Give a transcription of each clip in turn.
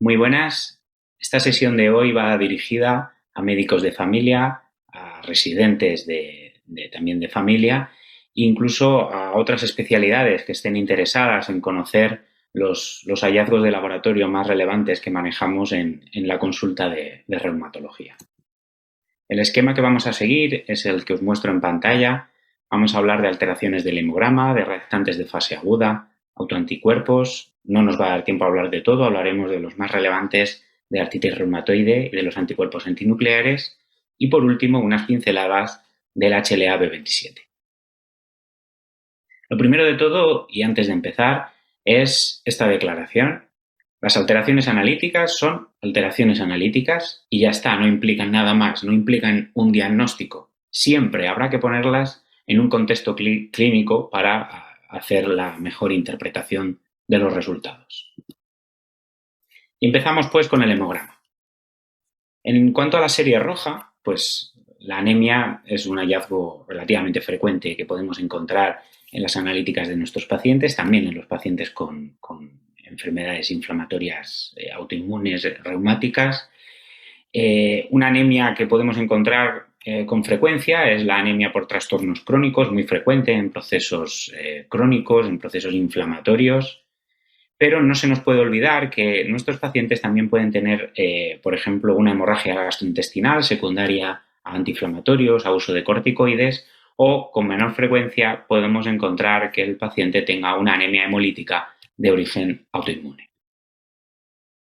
Muy buenas. Esta sesión de hoy va dirigida a médicos de familia, a residentes también de familia, e incluso a otras especialidades que estén interesadas en conocer los hallazgos de laboratorio más relevantes que manejamos en la consulta de reumatología. El esquema que vamos a seguir es el que os muestro en pantalla. Vamos a hablar de alteraciones del hemograma, de reactantes de fase aguda, autoanticuerpos. No nos va a dar tiempo a hablar de todo, hablaremos de los más relevantes de artritis reumatoide y de los anticuerpos antinucleares. Y por último, unas pinceladas del HLA-B27. Lo primero de todo, y antes de empezar, es esta declaración. Las alteraciones analíticas son alteraciones analíticas y ya está, no implican nada más, no implican un diagnóstico. Siempre habrá que ponerlas en un contexto clínico para hacer la mejor interpretación de los resultados. Y empezamos pues con el hemograma. En cuanto a la serie roja, pues la anemia es un hallazgo relativamente frecuente que podemos encontrar en las analíticas de nuestros pacientes, también en los pacientes con enfermedades inflamatorias autoinmunes reumáticas. Una anemia que podemos encontrar con frecuencia es la anemia por trastornos crónicos, muy frecuente en procesos crónicos, en procesos inflamatorios. Pero no se nos puede olvidar que nuestros pacientes también pueden tener, por ejemplo, una hemorragia gastrointestinal secundaria a antiinflamatorios, a uso de corticoides, o con menor frecuencia podemos encontrar que el paciente tenga una anemia hemolítica de origen autoinmune.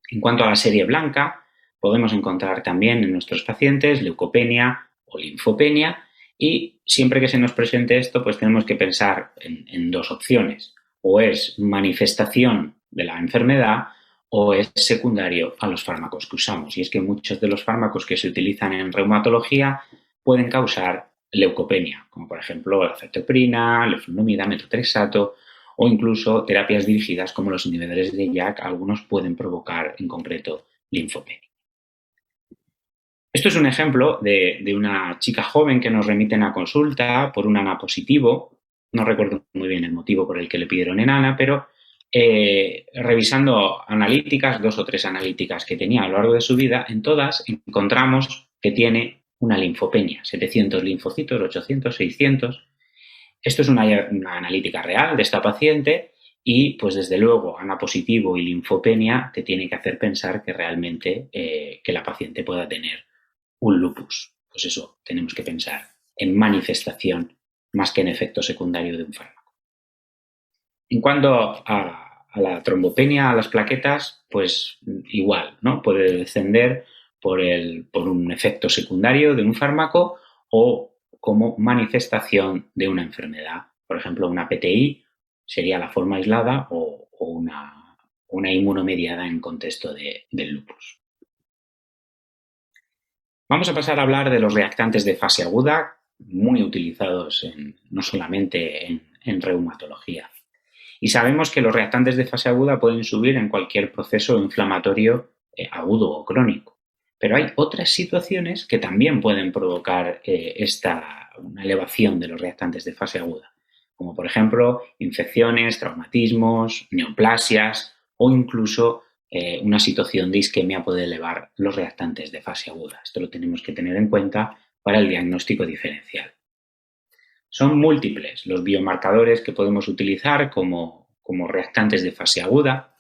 En cuanto a la serie blanca, podemos encontrar también en nuestros pacientes leucopenia o linfopenia, y siempre que se nos presente esto, pues tenemos que pensar en dos opciones. O es manifestación de la enfermedad o es secundario a los fármacos que usamos. Y es que muchos de los fármacos que se utilizan en reumatología pueden causar leucopenia, como por ejemplo la ceftoprina, leflunomida, metotrexato, o incluso terapias dirigidas como los inhibidores de JAK, algunos pueden provocar en concreto linfopenia. Esto es un ejemplo de una chica joven que nos remiten a consulta por un ANA positivo. No recuerdo muy bien el motivo por el que le pidieron en ANA, pero revisando analíticas, 2 o 3 analíticas que tenía a lo largo de su vida, en todas encontramos que tiene una linfopenia, 700 linfocitos, 800, 600. Esto es una analítica real de esta paciente y, pues desde luego, ANA positivo y linfopenia te tiene que hacer pensar que realmente que la paciente pueda tener un lupus. Pues eso, tenemos que pensar en manifestación más que en efecto secundario de un fármaco. En cuanto a la trombopenia, a las plaquetas, pues igual, ¿no? Puede descender por un efecto secundario de un fármaco o como manifestación de una enfermedad. Por ejemplo, una PTI sería la forma aislada o una inmunomediada en contexto del lupus. Vamos a pasar a hablar de los reactantes de fase aguda, muy utilizados no solamente en reumatología. Y sabemos que los reactantes de fase aguda pueden subir en cualquier proceso inflamatorio agudo o crónico. Pero hay otras situaciones que también pueden provocar una elevación de los reactantes de fase aguda, como por ejemplo infecciones, traumatismos, neoplasias o incluso una situación de isquemia puede elevar los reactantes de fase aguda. Esto lo tenemos que tener en cuenta para el diagnóstico diferencial. Son múltiples los biomarcadores que podemos utilizar como reactantes de fase aguda,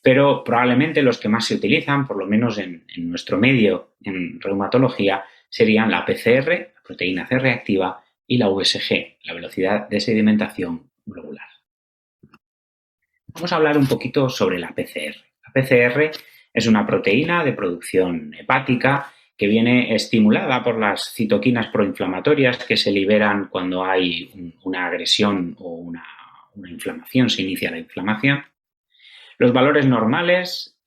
pero probablemente los que más se utilizan, por lo menos en nuestro medio en reumatología, serían la PCR, la proteína C reactiva, y la VSG, la velocidad de sedimentación globular. Vamos a hablar un poquito sobre la PCR. La PCR es una proteína de producción hepática que viene estimulada por las citoquinas proinflamatorias que se liberan cuando hay una agresión o una inflamación, se inicia la inflamación. Los valores normales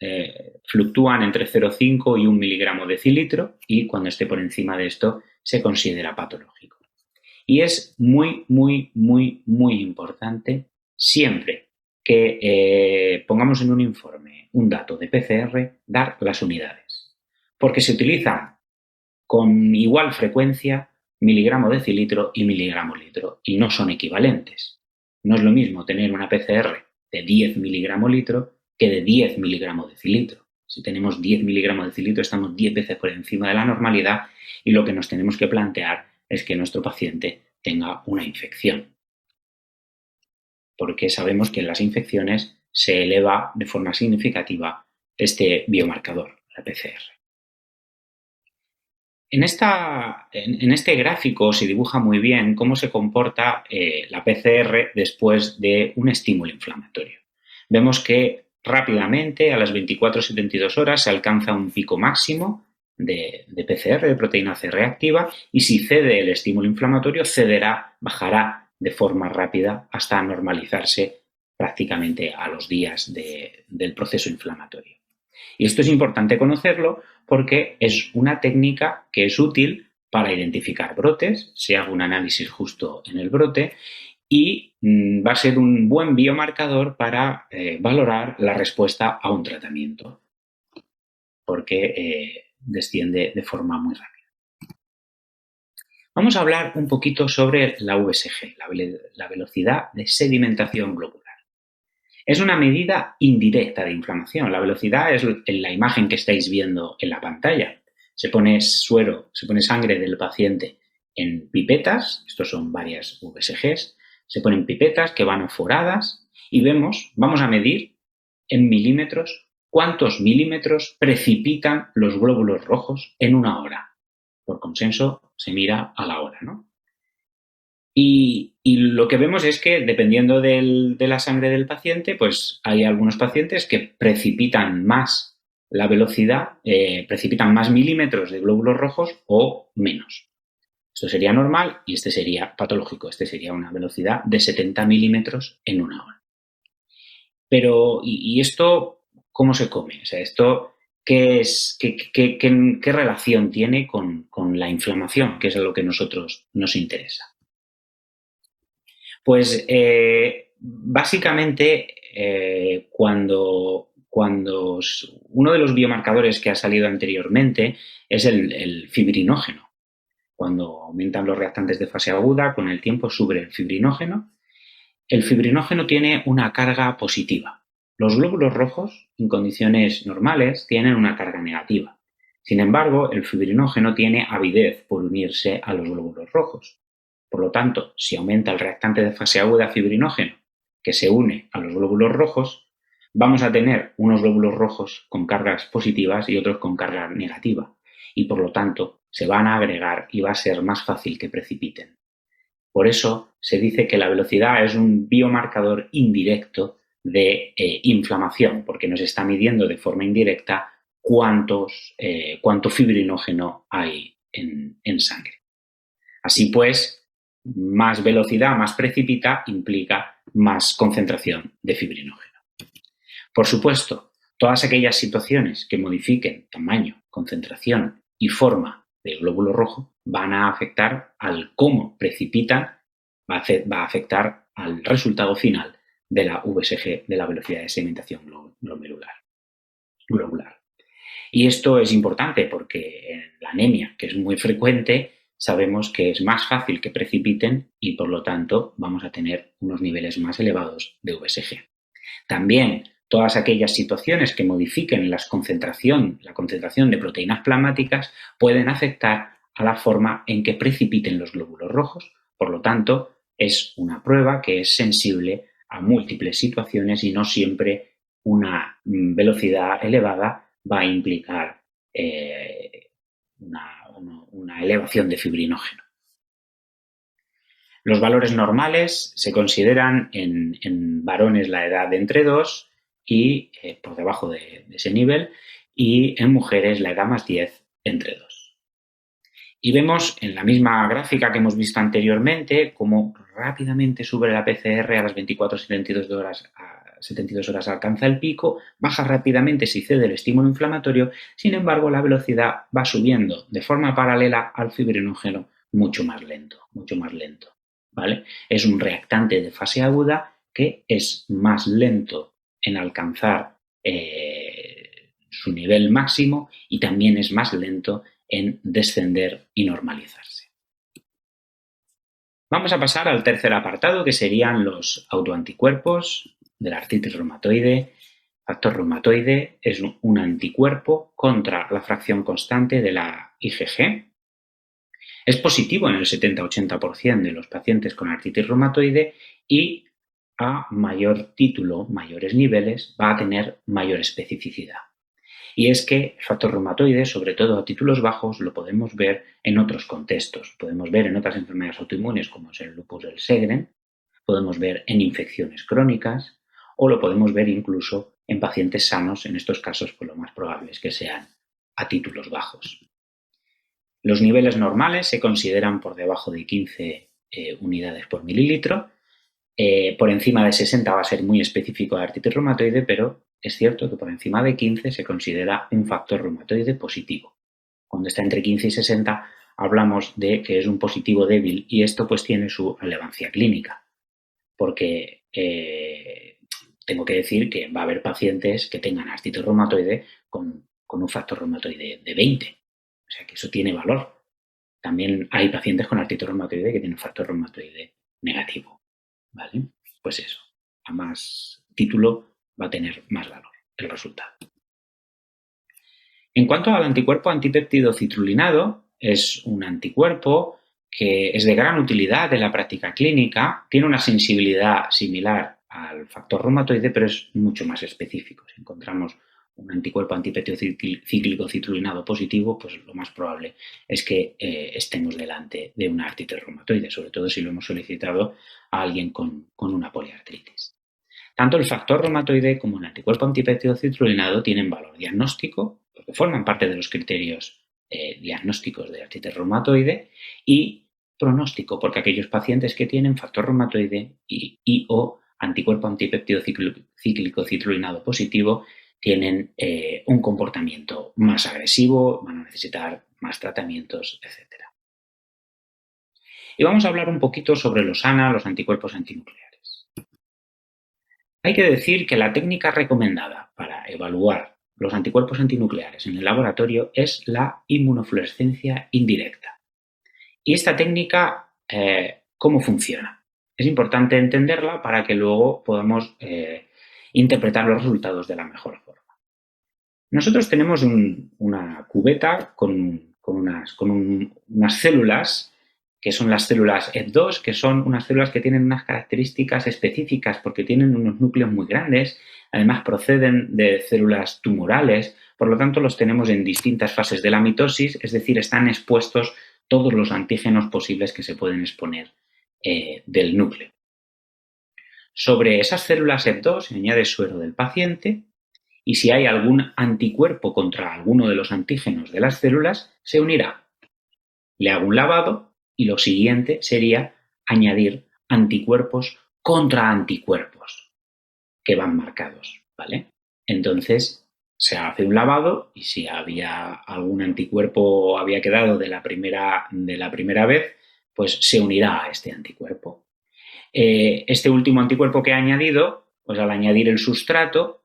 fluctúan entre 0,5 y 1 miligramo decilitro y cuando esté por encima de esto se considera patológico. Y es muy, muy, muy, muy importante siempre que pongamos en un informe un dato de PCR, dar las unidades, porque se utilizan con igual frecuencia miligramo decilitro y miligramo litro y no son equivalentes. No es lo mismo tener una PCR de 10 miligramo litro que de 10 miligramo decilitro. Si tenemos 10 miligramos de cilitro, estamos 10 veces por encima de la normalidad y lo que nos tenemos que plantear es que nuestro paciente tenga una infección. Porque sabemos que en las infecciones se eleva de forma significativa este biomarcador, la PCR. En este gráfico se dibuja muy bien cómo se comporta la PCR después de un estímulo inflamatorio. Vemos que rápidamente, a las 24-72 horas, se alcanza un pico máximo de PCR, de proteína C reactiva, y si cede el estímulo inflamatorio, bajará de forma rápida hasta normalizarse prácticamente a los días del proceso inflamatorio. Y esto es importante conocerlo porque es una técnica que es útil para identificar brotes, se haga un análisis justo en el brote y va a ser un buen biomarcador para valorar la respuesta a un tratamiento, porque desciende de forma muy rápida. Vamos a hablar un poquito sobre la VSG, la velocidad de sedimentación globular. Es una medida indirecta de inflamación. La velocidad es la imagen que estáis viendo en la pantalla. Se pone sangre del paciente en pipetas, estos son varias VSGs, se ponen pipetas que van foradas y vamos a medir en milímetros cuántos milímetros precipitan los glóbulos rojos en una hora. Por consenso se mira a la hora, ¿no? Y lo que vemos es que dependiendo de la sangre del paciente, pues hay algunos pacientes que precipitan más la velocidad, precipitan más milímetros de glóbulos rojos o menos. Esto sería normal y este sería patológico. Este sería una velocidad de 70 milímetros en una hora. Pero, ¿y esto cómo se come? O sea, ¿esto qué relación tiene con la inflamación, que es a lo que a nosotros nos interesa? Pues básicamente cuando uno de los biomarcadores que ha salido anteriormente es el fibrinógeno. Cuando aumentan los reactantes de fase aguda, con el tiempo sube el fibrinógeno. El fibrinógeno tiene una carga positiva. Los glóbulos rojos, en condiciones normales, tienen una carga negativa. Sin embargo, el fibrinógeno tiene avidez por unirse a los glóbulos rojos. Por lo tanto, si aumenta el reactante de fase aguda fibrinógeno que se une a los glóbulos rojos, vamos a tener unos glóbulos rojos con cargas positivas y otros con carga negativa. Y por lo tanto, se van a agregar y va a ser más fácil que precipiten. Por eso se dice que la velocidad es un biomarcador indirecto de inflamación, porque nos está midiendo de forma indirecta cuánto fibrinógeno hay en sangre. Así pues, más velocidad, más precipita, implica más concentración de fibrinógeno. Por supuesto, todas aquellas situaciones que modifiquen tamaño, concentración y forma del glóbulo rojo van a afectar al cómo precipitan, va a afectar al resultado final de la VSG, de la velocidad de sedimentación globular. Y esto es importante porque en la anemia, que es muy frecuente, sabemos que es más fácil que precipiten y, por lo tanto, vamos a tener unos niveles más elevados de VSG. También todas aquellas situaciones que modifiquen la concentración de proteínas plasmáticas pueden afectar a la forma en que precipiten los glóbulos rojos. Por lo tanto, es una prueba que es sensible a múltiples situaciones y no siempre una velocidad elevada va a implicar una elevación de fibrinógeno. Los valores normales se consideran en varones la edad de entre 2 y por debajo de ese nivel, y en mujeres la edad más 10 entre 2. Y vemos en la misma gráfica que hemos visto anteriormente cómo rápidamente sube la PCR a las 24-72 horas alcanza el pico, baja rápidamente si cede el estímulo inflamatorio, sin embargo la velocidad va subiendo de forma paralela al fibrinógeno mucho más lento. ¿Vale? Es un reactante de fase aguda que es más lento en alcanzar su nivel máximo y también es más lento en descender y normalizarse. Vamos a pasar al tercer apartado, que serían los autoanticuerpos de la artritis reumatoide, Factor reumatoide es un anticuerpo contra la fracción constante de la IgG. Es positivo en el 70-80% de los pacientes con artritis reumatoide y a mayor título, mayores niveles, va a tener mayor especificidad. Y es que el factor reumatoide, sobre todo a títulos bajos, lo podemos ver en otros contextos. Podemos ver en otras enfermedades autoinmunes como es el lupus del Sjögren, podemos ver en infecciones crónicas o lo podemos ver incluso en pacientes sanos. En estos casos, pues lo más probable es que sean a títulos bajos. Los niveles normales se consideran por debajo de 15 unidades por mililitro. Por encima de 60 va a ser muy específico de artritis reumatoide, pero es cierto que por encima de 15 se considera un factor reumatoide positivo. Cuando está entre 15 y 60 hablamos de que es un positivo débil y esto pues tiene su relevancia clínica, porque tengo que decir que va a haber pacientes que tengan artritis reumatoide con un factor reumatoide de 20. O sea que eso tiene valor. También hay pacientes con artritis reumatoide que tienen un factor reumatoide negativo. ¿Vale? Pues eso, a más título va a tener más valor el resultado. En cuanto al anticuerpo antipéptido citrulinado, es un anticuerpo que es de gran utilidad en la práctica clínica, tiene una sensibilidad similar al factor reumatoide, pero es mucho más específico. Si encontramos un anticuerpo antipéptido cíclico citrulinado positivo, pues lo más probable es que estemos delante de una artritis reumatoide, sobre todo si lo hemos solicitado a alguien con una poliartritis. Tanto el factor reumatoide como el anticuerpo antipéptido citrulinado tienen valor diagnóstico, porque forman parte de los criterios diagnósticos de artritis reumatoide, y pronóstico, porque aquellos pacientes que tienen factor reumatoide y o anticuerpo antipéptido cíclico citrulinado positivo tienen un comportamiento más agresivo, van a necesitar más tratamientos, etc. Y vamos a hablar un poquito sobre los ANA, los anticuerpos antinucleares. Hay que decir que la técnica recomendada para evaluar los anticuerpos antinucleares en el laboratorio es la inmunofluorescencia indirecta. Y esta técnica, ¿cómo funciona? Es importante entenderla para que luego podamos interpretar los resultados de la mejor forma. Nosotros tenemos una cubeta con unas células que son las células EB2, que son unas células que tienen unas características específicas porque tienen unos núcleos muy grandes, además proceden de células tumorales, por lo tanto los tenemos en distintas fases de la mitosis, es decir, están expuestos todos los antígenos posibles que se pueden exponer del núcleo. Sobre esas células EB2 se añade suero del paciente y si hay algún anticuerpo contra alguno de los antígenos de las células, se unirá. Le hago un lavado y lo siguiente sería añadir anticuerpos contra anticuerpos que van marcados, ¿vale? Entonces se hace un lavado y si había algún anticuerpo había quedado de la primera vez, pues se unirá a este anticuerpo. Este último anticuerpo que he añadido, pues al añadir el sustrato,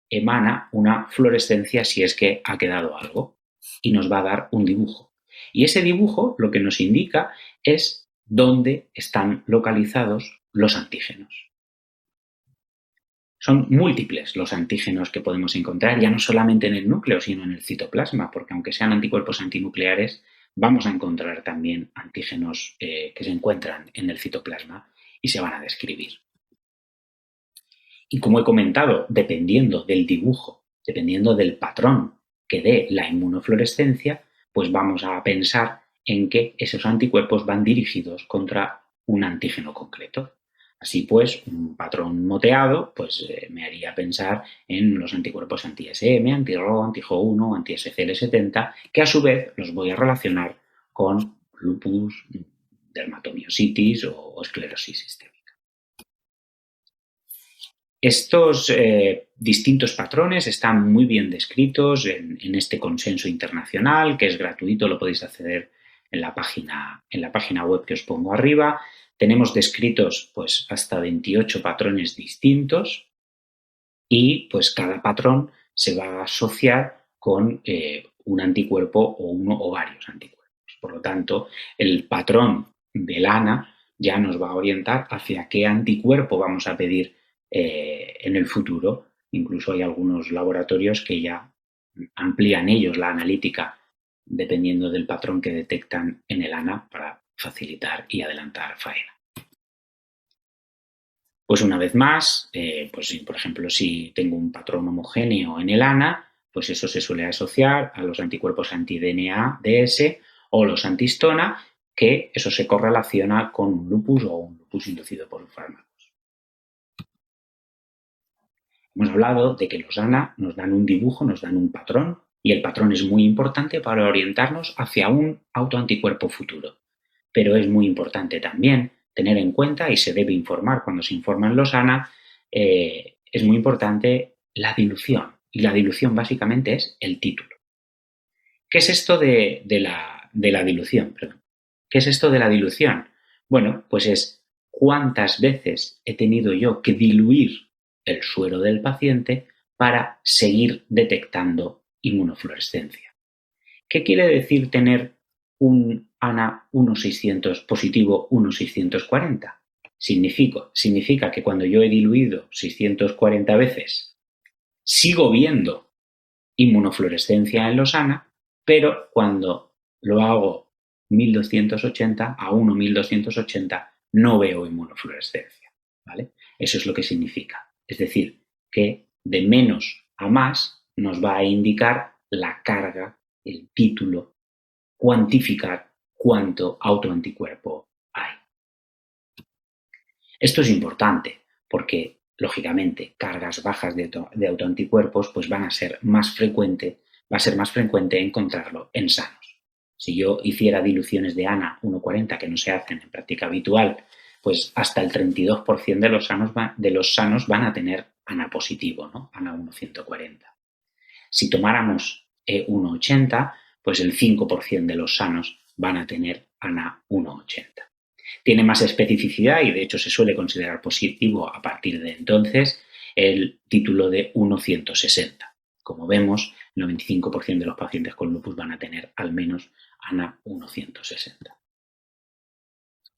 emana una fluorescencia si es que ha quedado algo y nos va a dar un dibujo. Y ese dibujo lo que nos indica es dónde están localizados los antígenos. Son múltiples los antígenos que podemos encontrar, ya no solamente en el núcleo, sino en el citoplasma, porque aunque sean anticuerpos antinucleares, vamos a encontrar también antígenos que se encuentran en el citoplasma y se van a describir. Y como he comentado, dependiendo del dibujo, dependiendo del patrón que dé la inmunofluorescencia, pues vamos a pensar en que esos anticuerpos van dirigidos contra un antígeno concreto. Así pues, un patrón moteado pues, me haría pensar en los anticuerpos anti-SM, anti-RO, anti-HO1, anti-SCL70, que a su vez los voy a relacionar con lupus, dermatomiositis o esclerosis sistémica. Estos distintos patrones están muy bien descritos en este consenso internacional, que es gratuito, lo podéis acceder en la página web que os pongo arriba. Tenemos descritos pues, hasta 28 patrones distintos y pues, cada patrón se va a asociar con un anticuerpo o uno o varios anticuerpos. Por lo tanto, el patrón del ANA ya nos va a orientar hacia qué anticuerpo vamos a pedir en el futuro Incluso hay algunos laboratorios que ya amplían ellos la analítica dependiendo del patrón que detectan en el ANA para facilitar y adelantar faena. Pues una vez más, pues por ejemplo, si tengo un patrón homogéneo en el ANA, pues eso se suele asociar a los anticuerpos anti-DNA-DS o los antihistona, que eso se correlaciona con un lupus o un lupus inducido por fármacos. Hemos hablado de que los ANA nos dan un dibujo, nos dan un patrón, y el patrón es muy importante para orientarnos hacia un autoanticuerpo futuro. Pero es muy importante también tener en cuenta, y se debe informar cuando se informan los ANA, es muy importante la dilución. Y la dilución básicamente es el título. ¿Qué es esto de la dilución? Perdón. ¿Qué es esto de la dilución? Bueno, pues es cuántas veces he tenido yo que diluir el suero del paciente para seguir detectando inmunofluorescencia. ¿Qué quiere decir tener un ANA 1600 positivo 1640? Significa que cuando yo he diluido 640 veces, sigo viendo inmunofluorescencia en los ANA, pero cuando lo hago 1280 a 1280 no veo inmunofluorescencia, ¿vale? Eso es lo que significa. Es decir, que de menos a más nos va a indicar la carga, el título, cuantificar cuánto autoanticuerpo hay. Esto es importante porque, lógicamente, cargas bajas de autoanticuerpos pues va a ser más frecuente encontrarlo en sanos. Si yo hiciera diluciones de ANA 1,40 que no se hacen en práctica habitual, pues hasta el 32% de los sanos van a tener ANA positivo, ¿no? ANA 1,140. Si tomáramos 1,80, pues el 5% de los sanos van a tener ANA 1,80. Tiene más especificidad y de hecho se suele considerar positivo a partir de entonces el título de 1,160. Como vemos, el 95% de los pacientes con lupus van a tener al menos ANA 1,160.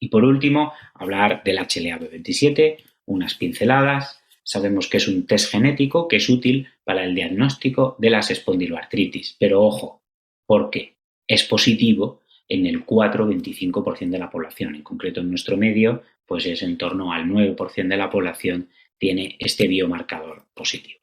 Y por último, hablar del HLA-B27, unas pinceladas. Sabemos que es un test genético que es útil para el diagnóstico de las espondiloartritis, pero ojo, porque es positivo en el 4-25% de la población. En concreto, en nuestro medio, pues es en torno al 9% de la población tiene este biomarcador positivo.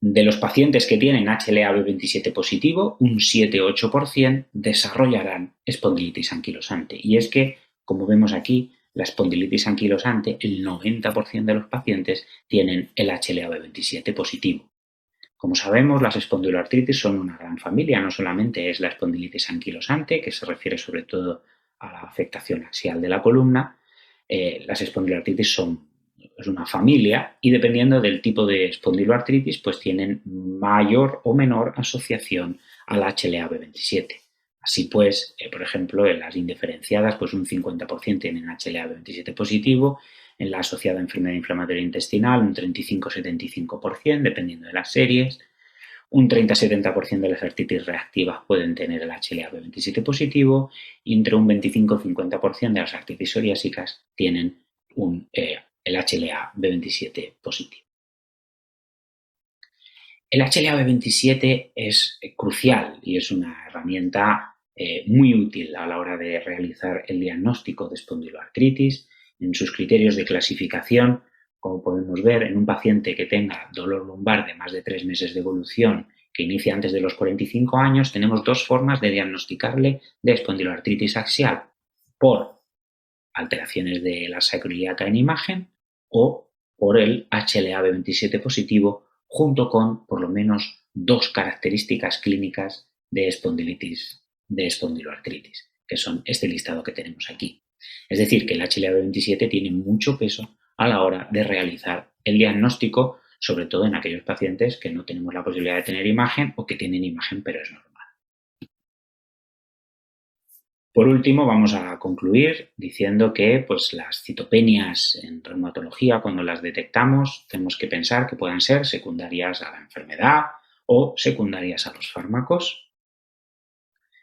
De los pacientes que tienen HLA-B27 positivo, un 7-8% desarrollarán espondilitis anquilosante. Y es que, como vemos aquí, la espondilitis anquilosante, el 90% de los pacientes tienen el HLA-B27 positivo. Como sabemos, las espondiloartritis son una gran familia, no solamente es la espondilitis anquilosante, que se refiere sobre todo a la afectación axial de la columna, las espondiloartritis es una familia y dependiendo del tipo de espondiloartritis, pues tienen mayor o menor asociación al HLA-B27. Así pues, por ejemplo, en las indiferenciadas, pues un 50% tienen HLA-B27 positivo, en la asociada enfermedad inflamatoria intestinal un 35-75%, dependiendo de las series. Un 30-70% de las artritis reactivas pueden tener el HLA-B27 positivo y entre un 25-50% de las artritis psoriásicas tienen el HLA-B27 positivo. El HLA-B27 es crucial y es una herramienta muy útil a la hora de realizar el diagnóstico de espondiloartritis. En sus criterios de clasificación, como podemos ver, en un paciente que tenga dolor lumbar de más de 3 meses de evolución que inicia antes de los 45 años, tenemos dos formas de diagnosticarle de espondiloartritis axial: por alteraciones de la sacro ilíaca en imagen o por el HLA-B27 positivo, junto con por lo menos dos características clínicas de espondiloartritis, que son este listado que tenemos aquí. Es decir, que el HLA-B27 tiene mucho peso a la hora de realizar el diagnóstico, sobre todo en aquellos pacientes que no tenemos la posibilidad de tener imagen o que tienen imagen pero es normal. Por último, vamos a concluir diciendo que pues, las citopenias en reumatología, cuando las detectamos, tenemos que pensar que puedan ser secundarias a la enfermedad o secundarias a los fármacos.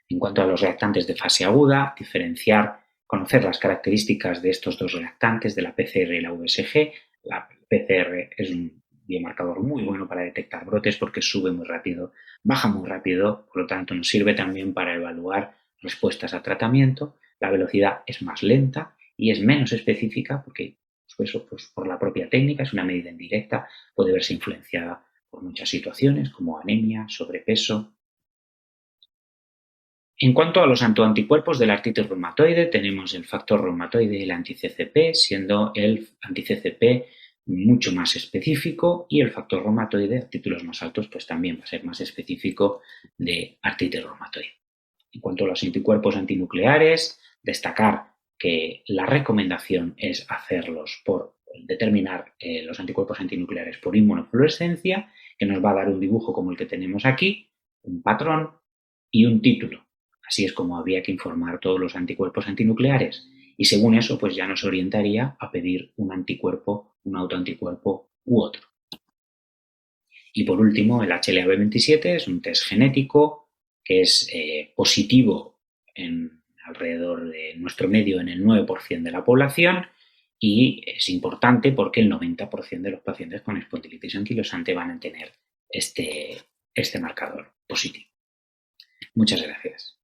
En cuanto a los reactantes de fase aguda, diferenciar conocer las características de estos dos reactantes, de la PCR y la VSG. La PCR es un biomarcador muy bueno para detectar brotes porque sube muy rápido, baja muy rápido, por lo tanto nos sirve también para evaluar respuestas a tratamiento. La velocidad es más lenta y es menos específica porque eso, pues, por la propia técnica, es una medida indirecta, puede verse influenciada por muchas situaciones como anemia, sobrepeso. En cuanto a los autoanticuerpos de la artritis reumatoide, tenemos el factor reumatoide y el anti-CCP, siendo el anti-CCP mucho más específico y el factor reumatoide a títulos más altos pues también va a ser más específico de artritis reumatoide. En cuanto a los anticuerpos antinucleares, destacar que la recomendación es hacerlos por determinar los anticuerpos antinucleares por inmunofluorescencia, que nos va a dar un dibujo como el que tenemos aquí, un patrón y un título. Así es como habría que informar todos los anticuerpos antinucleares y según eso pues ya nos orientaría a pedir un anticuerpo, un autoanticuerpo u otro. Y por último, el HLA-B27 es un test genético que es positivo en alrededor de nuestro medio en el 9% de la población y es importante porque el 90% de los pacientes con espondilitis anquilosante van a tener este marcador positivo. Muchas gracias.